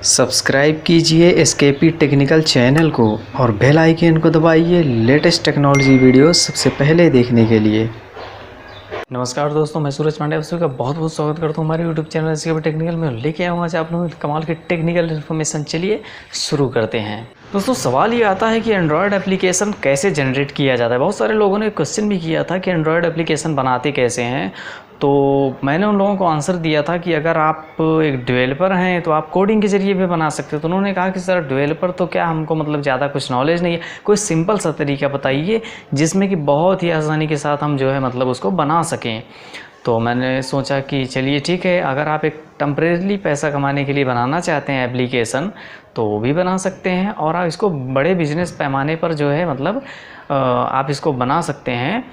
Subscribe कीजिए SKP technical channel को और बेल आइकन को दबाइए लेटेस्ट टेक्नोलॉजी वीडियो सबसे पहले देखने के लिए। नमस्कार दोस्तों, मैं सूरज पांडे आप सभी का बहुत बहुत स्वागत करता हूं हमारे यूट्यूब चैनल एसकेपी टेक्निकल में। लेके आया हूं आज आप लोगों को कमाल की टेक्निकल इन्फॉर्मेशन। चलिए शुरू करते हैं। दोस्तों सवाल ये आता है कि एंड्रॉयड एप्लीकेशन कैसे जनरेट किया जाता है। बहुत सारे लोगों ने क्वेश्चन भी किया था कि एंड्रॉयड एप्लीकेशन बनाते कैसे हैं। तो मैंने उन लोगों को आंसर दिया था कि अगर आप एक डेवलपर हैं तो आप कोडिंग के ज़रिए भी बना सकते हो। तो उन्होंने कहा कि सर डेवलपर तो क्या, हमको मतलब ज़्यादा कुछ नॉलेज नहीं है, कोई सिंपल सा तरीका बताइए जिसमें कि बहुत ही आसानी के साथ हम जो है मतलब उसको बना सकें। तो मैंने सोचा कि चलिए ठीक है, अगर आप एक टेम्परेरी पैसा कमाने के लिए बनाना चाहते हैं एप्लीकेशन तो वो भी बना सकते हैं, और आप इसको बड़े बिजनेस पैमाने पर जो है मतलब आप इसको बना सकते हैं।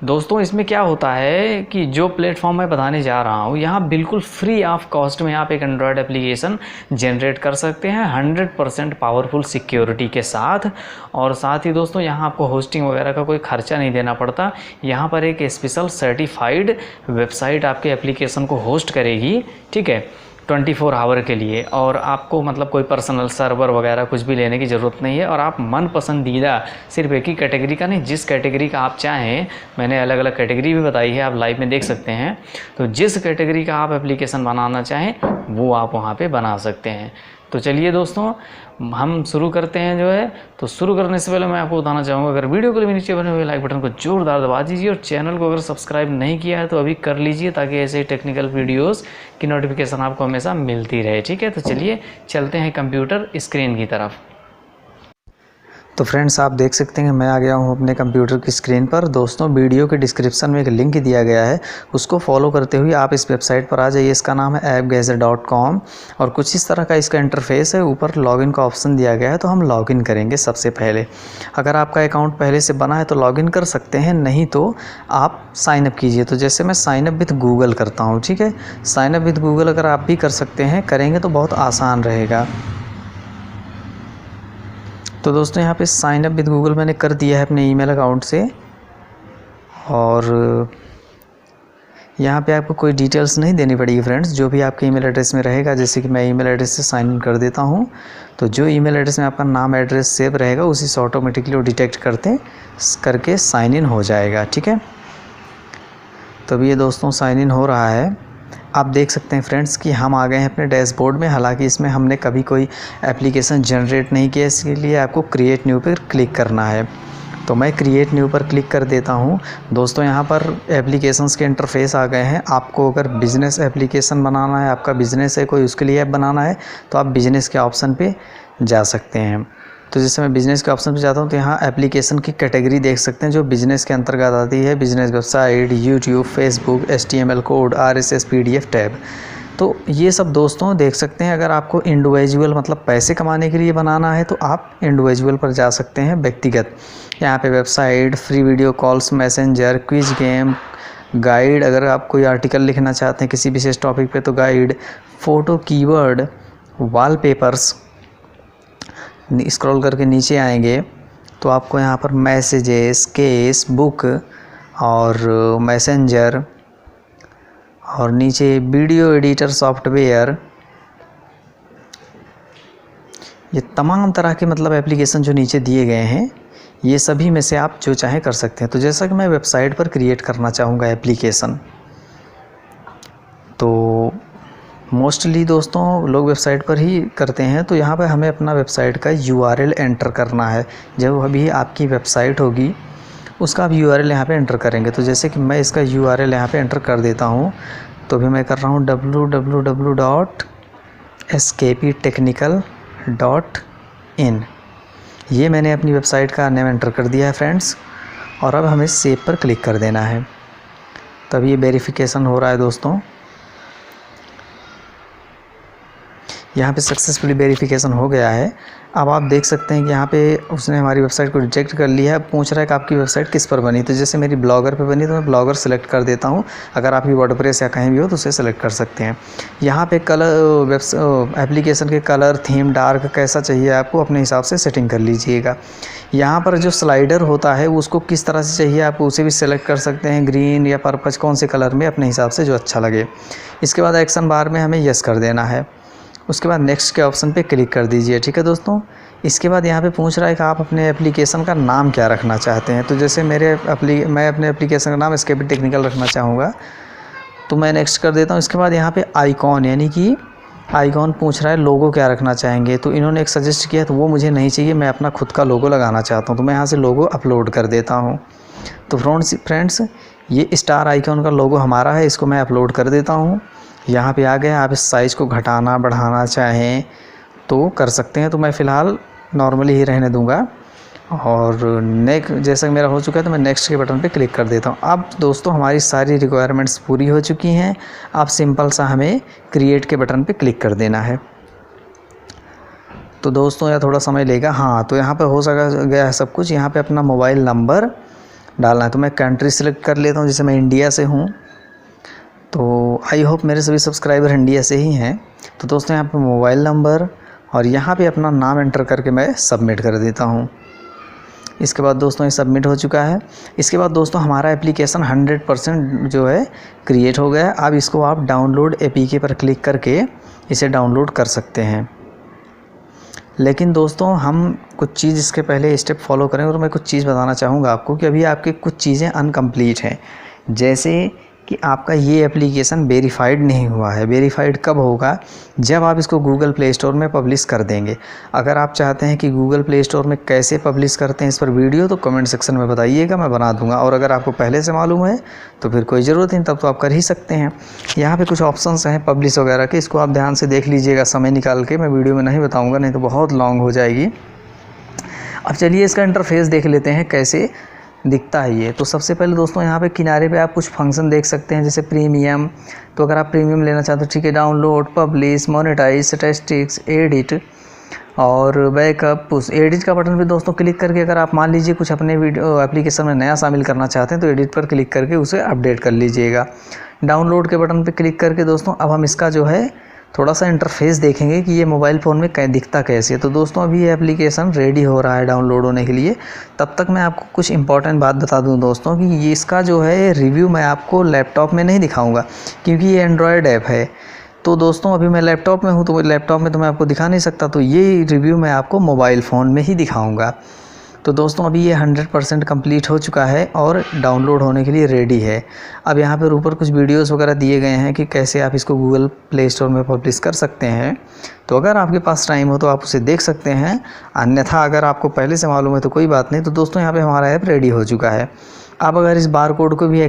दोस्तों इसमें क्या होता है कि जो प्लेटफॉर्म मैं बताने जा रहा हूँ यहाँ बिल्कुल फ्री ऑफ कॉस्ट में आप एक एंड्रॉयड एप्लीकेशन जनरेट कर सकते हैं 100% पावरफुल सिक्योरिटी के साथ। और साथ ही दोस्तों यहाँ आपको होस्टिंग वगैरह का कोई खर्चा नहीं देना पड़ता। यहाँ पर एक स्पेशल सर्टिफाइड वेबसाइट आपके एप्लीकेशन को होस्ट करेगी, ठीक है, 24 आवर के लिए। और आपको मतलब कोई पर्सनल सर्वर वगैरह कुछ भी लेने की ज़रूरत नहीं है। और आप मन पसंदीदा सिर्फ एक ही कैटेगरी का नहीं, जिस कैटेगरी का आप चाहें, मैंने अलग अलग कैटेगरी भी बताई है, आप लाइव में देख सकते हैं। तो जिस कैटेगरी का आप एप्लीकेशन बनाना चाहें वो आप वहाँ पे बना सकते हैं। तो चलिए दोस्तों हम शुरू करते हैं जो है। तो शुरू करने से पहले मैं आपको बताना चाहूँगा, अगर वीडियो को भी नीचे बने हुए लाइक बटन को जोरदार दबा दीजिए, और चैनल को अगर सब्सक्राइब नहीं किया है तो अभी कर लीजिए, ताकि ऐसे टेक्निकल वीडियोस की नोटिफिकेशन आपको हमेशा मिलती रहे, ठीक है। तो चलिए चलते हैं कंप्यूटर स्क्रीन की तरफ। तो फ्रेंड्स आप देख सकते हैं मैं आ गया हूँ अपने कंप्यूटर की स्क्रीन पर। दोस्तों वीडियो के डिस्क्रिप्शन में एक लिंक दिया गया है, उसको फॉलो करते हुए आप इस वेबसाइट पर आ जाइए। इसका नाम है appgadget.com और कुछ इस तरह का इसका इंटरफेस है। ऊपर लॉगिन का ऑप्शन दिया गया है, तो हम लॉगिन करेंगे सबसे पहले। अगर आपका अकाउंट पहले से बना है तो लॉगिन कर सकते हैं, नहीं तो आप साइन अप कीजिए। तो जैसे मैं साइन अप विद गूगल करता हूँ, ठीक है। साइन अप विद गूगल अगर आप भी कर सकते हैं, करेंगे तो बहुत आसान रहेगा। तो दोस्तों यहाँ पे साइन अप विद गूगल मैंने कर दिया है अपने ईमेल अकाउंट से, और यहाँ पे आपको कोई डिटेल्स नहीं देनी पड़ेगी फ्रेंड्स, जो भी आपके ईमेल एड्रेस में रहेगा। जैसे कि मैं ईमेल एड्रेस से साइन इन कर देता हूँ, तो जो ईमेल एड्रेस में आपका नाम एड्रेस सेव रहेगा उसी से ऑटोमेटिकली वो डिटेक्ट करके साइन इन हो जाएगा, ठीक है। तो अभी ये दोस्तों साइन इन हो रहा है। आप देख सकते हैं फ्रेंड्स कि हम आ गए हैं अपने डैशबोर्ड में। हालांकि इसमें हमने कभी कोई एप्लीकेशन जनरेट नहीं किया, इसलिए आपको क्रिएट न्यू पर क्लिक करना है। तो मैं क्रिएट न्यू पर क्लिक कर देता हूं। दोस्तों यहाँ पर एप्लीकेशंस के इंटरफेस आ गए हैं। आपको अगर बिज़नेस एप्लीकेशन बनाना है, आपका बिज़नेस है कोई, उसके लिए ऐप बनाना है, तो आप बिज़नेस के ऑप्शन पर जा सकते हैं। तो जैसे मैं बिज़नेस के ऑप्शन पे जाता हूँ तो यहाँ एप्लीकेशन की कैटेगरी देख सकते हैं जो बिज़नेस के अंतर्गत आती है। Business website, YouTube, Facebook, HTML code, RSS, PDF tab. तो ये सब दोस्तों देख सकते हैं। अगर आपको इंडिविजुअल मतलब पैसे कमाने के लिए बनाना है तो आप इंडिविजुअल पर जा सकते हैं, व्यक्तिगत। यहाँ पे website, free video calls, messenger, quiz game, guide, अगर आप कोई आर्टिकल लिखना चाहते हैं किसी विशेष टॉपिक पे तो guide, photo, keyword, wallpapers. Scroll करके नीचे आएंगे तो आपको यहाँ पर मैसेजेस, केस, बुक और मैसेंजर, और नीचे वीडियो एडिटर सॉफ्टवेयर, ये तमाम तरह के मतलब एप्लीकेशन जो नीचे दिए गए हैं, ये सभी में से आप जो चाहें कर सकते हैं। तो जैसा कि मैं वेबसाइट पर क्रिएट करना चाहूँगा एप्लीकेशन, तो मोस्टली दोस्तों लोग वेबसाइट पर ही करते हैं। तो यहाँ पे हमें अपना वेबसाइट का URL एंटर करना है। जब अभी आपकी वेबसाइट होगी उसका आप URL यहाँ पे एंटर करेंगे। तो जैसे कि मैं इसका URL यहाँ पे एंटर कर देता हूँ। तो अभी मैं कर रहा हूँ www.skptechnical.in। ये मैंने अपनी वेबसाइट का नेम एंटर कर दिया है फ्रेंड्स, और अब हमें सेव पर क्लिक कर देना है। तब ये वेरिफिकेशन हो रहा है दोस्तों। यहाँ पे सक्सेसफुली वेरिफिकेशन हो गया है। अब आप देख सकते हैं कि यहाँ पे उसने हमारी वेबसाइट को रिजेक्ट कर लिया है। अब पूछ रहा है कि आपकी वेबसाइट किस पर बनी। तो जैसे मेरी ब्लॉगर पे बनी तो मैं ब्लॉगर सेलेक्ट कर देता हूँ। अगर आपकी वर्डप्रेस या कहीं भी हो तो उसे सेलेक्ट कर सकते हैं। यहाँ पे कलर, एप्लीकेशन के कलर, थीम, डार्क कैसा चाहिए आपको अपने हिसाब से सेटिंग कर लीजिएगा। यहाँ पर जो स्लाइडर होता है उसको किस तरह से चाहिए आप उसे भी सेलेक्ट कर सकते हैं, ग्रीन या पर्पल, कौन से कलर में अपने हिसाब से जो अच्छा लगे। इसके बाद एक्शन बार में हमें यस कर देना है। उसके बाद नेक्स्ट के ऑप्शन पे क्लिक कर दीजिए। ठीक है दोस्तों, इसके बाद यहाँ पे पूछ रहा है कि आप अपने एप्लीकेशन का नाम क्या रखना चाहते हैं। तो जैसे मैं अपने एप्लीकेशन का नाम एसकेपी टेक्निकल रखना चाहूँगा, तो मैं नेक्स्ट कर देता हूँ। इसके बाद यहाँ पे आइकॉन यानी कि आइकॉन पूछ रहा है लोगो क्या रखना चाहेंगे। तो इन्होंने एक सजेस्ट किया, तो वो मुझे नहीं चाहिए, मैं अपना खुद का लोगो लगाना चाहता हूँ। तो मैं यहाँ से लोगो अपलोड कर देता हूँ। तो फ्रेंड्स ये स्टार आइकॉन का लोगो हमारा है, इसको मैं अपलोड कर देता हूँ। यहाँ पे आ गया, आप इस साइज़ को घटाना बढ़ाना चाहें तो कर सकते हैं। तो मैं फ़िलहाल नॉर्मली ही रहने दूँगा। और जैसा कि मेरा हो चुका है तो मैं नेक्स्ट के बटन पे क्लिक कर देता हूँ। अब दोस्तों हमारी सारी रिक्वायरमेंट्स पूरी हो चुकी हैं। अब सिंपल सा हमें क्रिएट के बटन पे क्लिक कर देना है। तो दोस्तों यह थोड़ा समय लेगा। हाँ, तो यहाँ पे हो गया है सब कुछ। यहाँ पे अपना मोबाइल नंबर डालना है। तो मैं कंट्री सेलेक्ट कर लेता हूँ, जैसे मैं इंडिया से हूँ। तो आई होप मेरे सभी सब्सक्राइबर इंडिया से ही हैं। तो दोस्तों यहाँ पे मोबाइल नंबर और यहाँ पे अपना नाम एंटर करके मैं सबमिट कर देता हूँ। इसके बाद दोस्तों ये सबमिट हो चुका है। इसके बाद दोस्तों हमारा एप्लीकेशन 100% जो है क्रिएट हो गया है। अब इसको आप डाउनलोड एपीके पर क्लिक करके इसे डाउनलोड कर सकते हैं। लेकिन दोस्तों हम कुछ चीज़ इसके पहले स्टेप फॉलो करें, और मैं कुछ चीज़ बताना चाहूँगा आपको कि अभी आपके कुछ चीज़ें अनकम्प्लीट हैं। जैसे कि आपका ये एप्लीकेशन वेरीफाइड नहीं हुआ है। वेरीफाइड कब होगा? जब आप इसको गूगल प्ले स्टोर में पब्लिश कर देंगे। अगर आप चाहते हैं कि गूगल प्ले स्टोर में कैसे पब्लिश करते हैं इस पर वीडियो, तो कमेंट सेक्शन में बताइएगा, मैं बना दूंगा। और अगर आपको पहले से मालूम है तो फिर कोई ज़रूरत नहीं, तब तो आप कर ही सकते हैं। यहाँ पर कुछ ऑप्शंस हैं पब्लिश वगैरह के, इसको आप ध्यान से देख लीजिएगा समय निकाल के। मैं वीडियो में नहीं बताऊँगा, नहीं तो बहुत लॉन्ग हो जाएगी। अब चलिए इसका इंटरफेस देख लेते हैं कैसे दिखता है ये। तो सबसे पहले दोस्तों यहाँ पे किनारे पे आप कुछ फंक्शन देख सकते हैं, जैसे प्रीमियम। तो अगर आप प्रीमियम लेना चाहते हो, ठीक है, download, publish, monetize, statistics, edit और बैकअप, पुश। एडिट का बटन पे दोस्तों क्लिक करके अगर आप मान लीजिए कुछ अपने वीडियो एप्लीकेशन में नया शामिल करना चाहते हैं तो एडिट पर क्लिक करके उसे अपडेट कर लीजिएगा। डाउनलोड के बटन पर क्लिक करके दोस्तों अब हम इसका जो है थोड़ा सा इंटरफेस देखेंगे कि ये मोबाइल फ़ोन में दिखता कैसे है। तो दोस्तों अभी ये एप्लीकेशन रेडी हो रहा है डाउनलोड होने के लिए। तब तक मैं आपको कुछ इंपॉर्टेंट बात बता दूं दोस्तों कि ये इसका जो है रिव्यू मैं आपको लैपटॉप में नहीं दिखाऊंगा, क्योंकि ये एंड्रॉयड ऐप है। तो दोस्तों अभी मैं लैपटॉप में हूँ, तो लैपटॉप में तो मैं आपको दिखा नहीं सकता। तो ये रिव्यू मैं आपको मोबाइल फ़ोन में ही दिखाऊँगा। तो दोस्तों अभी ये 100% कंप्लीट हो चुका है और डाउनलोड होने के लिए रेडी है। अब यहाँ पर ऊपर कुछ वीडियोस वगैरह दिए गए हैं कि कैसे आप इसको गूगल प्ले स्टोर में पब्लिश कर सकते हैं। तो अगर आपके पास टाइम हो तो आप उसे देख सकते हैं, अन्यथा अगर आपको पहले से मालूम है तो कोई बात नहीं। तो दोस्तों यहाँ पर हमारा ऐप रेडी हो चुका है। आप अगर इस बार कोड को भी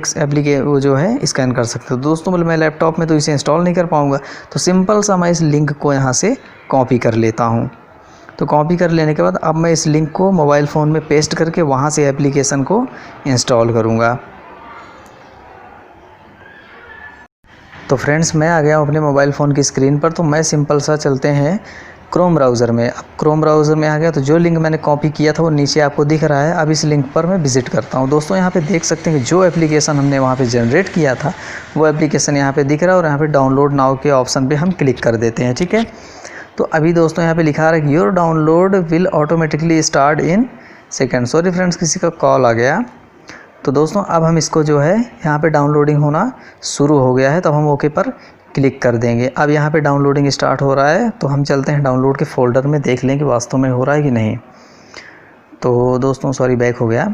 वो जो है स्कैन कर सकते हो। दोस्तों मतलब मैं लैपटॉप में तो इसे इंस्टॉल नहीं कर पाऊँगा, तो सिंपल सा मैं इस लिंक को यहाँ से कॉपी कर लेता हूँ। तो कॉपी कर लेने के बाद अब मैं इस लिंक को मोबाइल फ़ोन में पेस्ट करके वहाँ से एप्लीकेशन को इंस्टॉल करूँगा। तो फ्रेंड्स मैं आ गया हूँ अपने मोबाइल फ़ोन की स्क्रीन पर। तो मैं सिंपल सा चलते हैं क्रोम ब्राउज़र में। अब क्रोम ब्राउज़र में आ गया, तो जो लिंक मैंने कॉपी किया था वो नीचे आपको दिख रहा है। अब इस लिंक पर मैं विज़िट करता हूँ। दोस्तों यहाँ पे देख सकते हैं कि जो एप्लीकेशन हमने वहाँ पे जनरेट किया था वो एप्लीकेशन यहाँ पे दिख रहा है, और यहाँ पे डाउनलोड नाउ के ऑप्शन पे हम क्लिक कर देते हैं। ठीक है, तो अभी दोस्तों यहाँ पे लिखा है कि your download will automatically start in second. Sorry friends, किसी का कॉल आ गया। तो दोस्तों अब हम इसको जो है यहाँ पे डाउनलोडिंग होना शुरू हो गया है, तो हम ओके पर क्लिक कर देंगे। अब यहाँ पे डाउनलोडिंग स्टार्ट हो रहा है, तो हम चलते हैं डाउनलोड के फोल्डर में, देख लें कि वास्तव में हो रहा है कि नहीं। तो दोस्तों सॉरी बैक हो गया।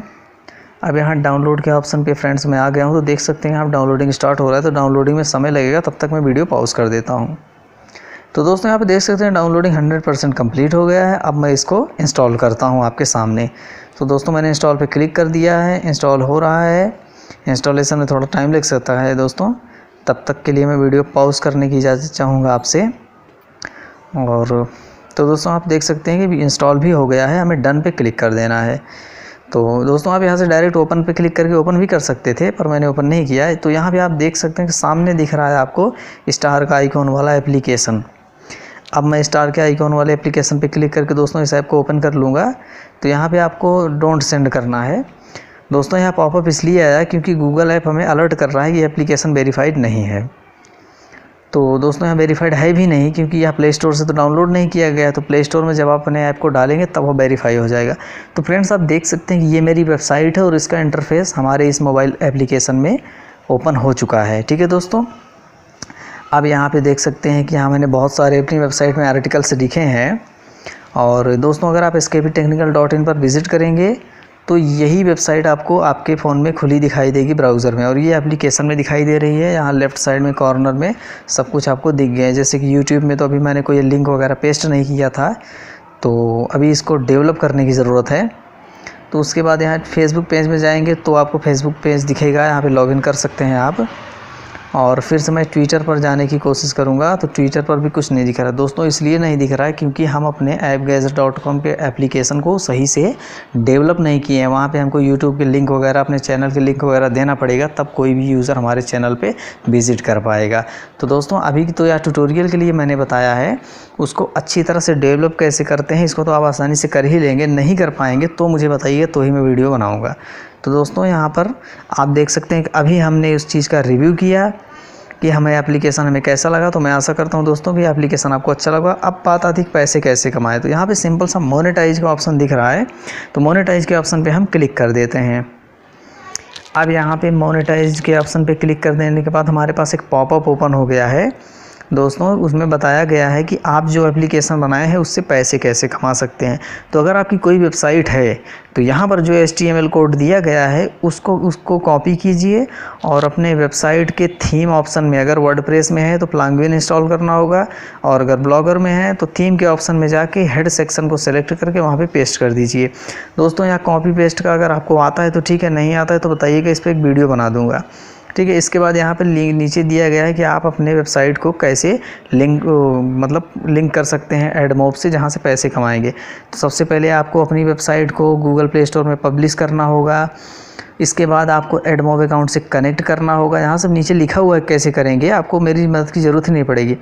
अब यहाँ डाउनलोड के ऑप्शन पे फ्रेंड्स मैं आ गया हूँ। तो देख सकते हैं आप डाउनलोडिंग स्टार्ट हो रहा है। तो डाउनलोडिंग में समय लगेगा, तब तक मैं वीडियो पॉज कर देता हूँ। तो दोस्तों यहाँ पे देख सकते हैं डाउनलोडिंग 100% कंप्लीट हो गया है। अब मैं इसको इंस्टॉल करता हूँ आपके सामने। तो दोस्तों मैंने इंस्टॉल पे क्लिक कर दिया है, इंस्टॉल हो रहा है। इंस्टॉलेशन में थोड़ा टाइम लग सकता है दोस्तों, तब तक के लिए मैं वीडियो पॉज करने की इजाज़त चाहूँगा आपसे। और तो दोस्तों आप देख सकते हैं कि इंस्टॉल भी हो गया है, हमें डन पे क्लिक कर देना है। तो दोस्तों आप यहाँ से डायरेक्ट ओपन पे क्लिक करके ओपन भी कर सकते थे, पर मैंने ओपन नहीं किया है। तो यहाँ पे आप देख सकते हैं कि सामने दिख रहा है आपको स्टार का आइकॉन वाला एप्लीकेशन। अब मैं स्टार के आइकॉन वाले एप्लीकेशन पे क्लिक करके दोस्तों इस ऐप को ओपन कर लूँगा। तो यहाँ पे आपको डोंट सेंड करना है। दोस्तों यहाँ पॉपअप इसलिए आया क्योंकि गूगल ऐप हमें अलर्ट कर रहा है कि एप्लीकेशन वेरीफाइड नहीं है। तो दोस्तों यहाँ वेरीफाइड है भी नहीं, क्योंकि यह प्ले स्टोर से तो डाउनलोड नहीं किया गया है। तो प्ले स्टोर में जब आप अपने ऐप को डालेंगे तब वो वेरीफाई हो जाएगा। तो फ्रेंड्स आप देख सकते हैं कि ये मेरी वेबसाइट है और इसका इंटरफेस हमारे इस मोबाइल एप्लीकेशन में ओपन हो चुका है। ठीक है दोस्तों, अब यहाँ पे देख सकते हैं कि यहाँ मैंने बहुत सारे अपनी वेबसाइट में आर्टिकल्स लिखे हैं। और दोस्तों अगर आप skptechnical.in पर विज़िट करेंगे तो यही वेबसाइट आपको आपके फ़ोन में खुली दिखाई देगी ब्राउज़र में, और ये एप्लीकेशन में दिखाई दे रही है। यहाँ लेफ़्ट साइड में कॉर्नर में सब कुछ आपको दिख गया है। जैसे कि यूट्यूब में तो अभी मैंने कोई लिंक वगैरह पेस्ट नहीं किया था, तो अभी इसको डेवलप करने की ज़रूरत है। तो उसके बाद यहाँ फेसबुक पेज में जाएंगे तो आपको फेसबुक पेज दिखेगा, यहाँ पे लॉगिन कर सकते हैं आप। और फिर से मैं ट्विटर पर जाने की कोशिश करूँगा तो ट्विटर पर भी कुछ नहीं दिख रहा दोस्तों। इसलिए नहीं दिख रहा है क्योंकि हम अपने appgadget.com के एप्लीकेशन को सही से डेवलप नहीं किए हैं। वहाँ पे हमको यूट्यूब के लिंक वगैरह, अपने चैनल के लिंक वगैरह देना पड़ेगा, तब कोई भी यूज़र हमारे चैनल पे विज़िट कर पाएगा। तो दोस्तों अभी तो यह ट्यूटोरियल के लिए मैंने बताया है, उसको अच्छी तरह से डेवलप कैसे करते हैं इसको तो आप आसानी से कर ही लेंगे। नहीं कर पाएंगे तो मुझे बताइए, तो ही मैं वीडियो बनाऊँगा। तो दोस्तों यहाँ पर आप देख सकते हैं कि अभी हमने उस चीज़ का रिव्यू किया कि हमें एप्लीकेशन हमें कैसा लगा। तो मैं आशा करता हूँ दोस्तों कि एप्लीकेशन आपको अच्छा लगा। अब बात आती है पैसे कैसे कमाएं। तो यहाँ पे सिंपल सा मोनेटाइज का ऑप्शन दिख रहा है, तो मोनेटाइज के ऑप्शन पे हम क्लिक कर देते हैं। अब यहाँ पे मोनेटाइज के ऑप्शन पे क्लिक कर देने के बाद हमारे पास एक पॉपअप ओपन हो गया है दोस्तों। उसमें बताया गया है कि आप जो एप्लीकेशन बनाए हैं उससे पैसे कैसे कमा सकते हैं। तो अगर आपकी कोई वेबसाइट है तो यहाँ पर जो HTML कोड दिया गया है उसको कॉपी कीजिए और अपने वेबसाइट के थीम ऑप्शन में, अगर वर्डप्रेस में है तो प्लगइन इंस्टॉल करना होगा, और अगर ब्लॉगर में है तो थीम के ऑप्शन में जाके हेड सेक्शन को सेलेक्ट करके वहाँ पे पेस्ट कर दीजिए। दोस्तों यहाँ कॉपी पेस्ट का अगर आपको आता है तो ठीक है, नहीं आता है तो बताइएगा, इस पर एक वीडियो बना दूँगा, ठीक है। इसके बाद यहाँ पर नीचे दिया गया है कि आप अपने वेबसाइट को कैसे लिंक कर सकते हैं एडमोब से, जहाँ से पैसे कमाएंगे। तो सबसे पहले आपको अपनी वेबसाइट को गूगल प्ले स्टोर में पब्लिश करना होगा। इसके बाद आपको एडमोब अकाउंट से कनेक्ट करना होगा। यहाँ सब नीचे लिखा हुआ है कैसे करेंगे, आपको मेरी मदद की ज़रूरत ही नहीं पड़ेगी।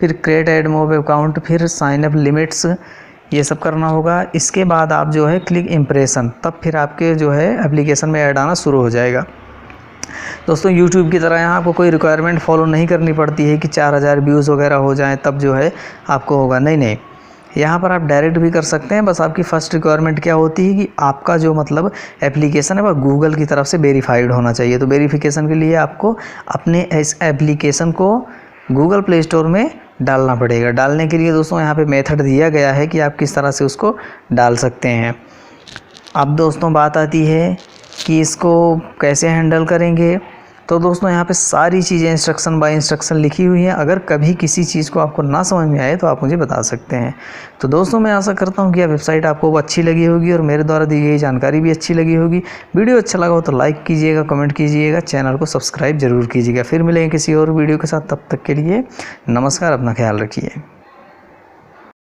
फिर क्रिएट एडमोब अकाउंट, फिर साइन अप लिमिट्स, ये सब करना होगा। इसके बाद आप जो है क्लिक इम्प्रेशन, तब फिर आपके जो है एप्लीकेशन में ऐड आना शुरू हो जाएगा। दोस्तों यूट्यूब की तरह यहाँ आपको कोई रिक्वायरमेंट फॉलो नहीं करनी पड़ती है कि 4000 व्यूज़ वगैरह हो जाएं तब जो है आपको होगा, नहीं, यहाँ पर आप डायरेक्ट भी कर सकते हैं। बस आपकी फ़र्स्ट रिक्वायरमेंट क्या होती है कि आपका जो एप्लीकेशन है वह गूगल की तरफ से वेरीफाइड होना चाहिए। तो वेरीफिकेशन के लिए आपको अपने इस एप्लीकेशन को गूगल प्ले स्टोर में डालना पड़ेगा। डालने के लिए दोस्तों यहाँ पर मेथड दिया गया है कि आप किस तरह से उसको डाल सकते हैं। अब दोस्तों बात आती है कि इसको कैसे हैंडल करेंगे। तो दोस्तों यहाँ पे सारी चीज़ें इंस्ट्रक्शन बाय इंस्ट्रक्शन लिखी हुई हैं। अगर कभी किसी चीज़ को आपको ना समझ में आए तो आप मुझे बता सकते हैं। तो दोस्तों मैं आशा करता हूँ कि यह वेबसाइट आपको अच्छी लगी होगी और मेरे द्वारा दी गई जानकारी भी अच्छी लगी होगी। वीडियो अच्छा लगा हो तो लाइक कीजिएगा, कमेंट कीजिएगा, चैनल को सब्सक्राइब जरूर कीजिएगा। फिर मिलेंगे किसी और वीडियो के साथ, तब तक के लिए नमस्कार, अपना ख्याल रखिए।